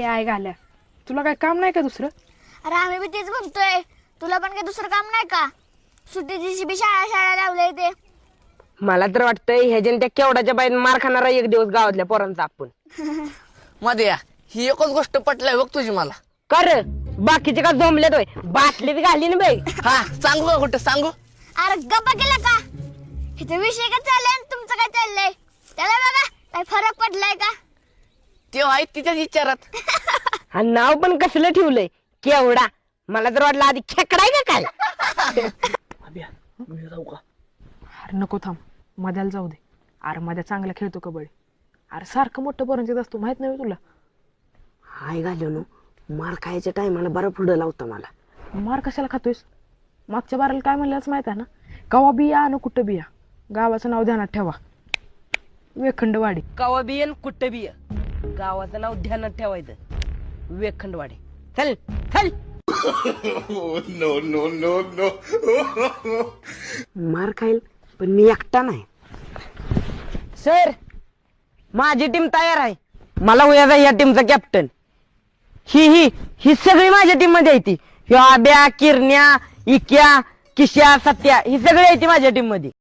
ए I घाल्या, तुला काय काम नाही का दुसरं? अरे आम्ही बी तेच म्हणतोय, तुला पण काही दुसरं काम नाही का? सुट्टीच्या दिवशी बी शाळा लावलंय ते. मला तर वाटतंय ह्याच्यान त्या केवडाच्या बाईन मार खाणारा एक दिवस गावातल्या पोरांचा आपण. मध्ये ही एकच गोष्ट पटलाय बघ तुझी मला. कर बाकीचे का झोंबलेत होय, बाटलीत घाली ना बाई. हा सांगू का कुठं सांगू? अरे गप्पा केला का? इथे विषय काय चाललाय आणि तुमचं काय चाललंय? त्याला बघा काय फरक पडलाय का? ते आहे तिच्याच विचारात. हा नाव पण कसलं ठेवलंय केवडा. मला तर वाटलं आधी खेकडाय का काय. अरे नको थांब, मध्याला जाऊ दे. अरे मध्या चांगला खेळतो कबड्डी. अरे सारखं मोठं पोरांच्यात असतो, माहित नाही तुला? हाय घालून मार खायच्या टायमाला बरं पुढं लावतं मला. मार कशाला खातोयस? मागच्या बाराला काय म्हणल्याच माहित आहे ना, कवा बिया आणि कुठं बिया. गावाचं नाव ध्यानात ठेवा, वेखंडवाडी. कवा बियन कुठं बिय, गावाचं नाव ध्यानात ठेवायचं, वेखंडवाडी. चल चल. मार खाईल पण मी एकटा नाही. सर माझी टीम तयार आहे, मला उद्या या टीमचा कॅप्टन. ही सगळी माझ्या टीम मध्ये आहे. ती आब्या, किरण्या, इक्या, किशा, सत्या ही सगळी आहे ती माझ्या टीम मध्ये.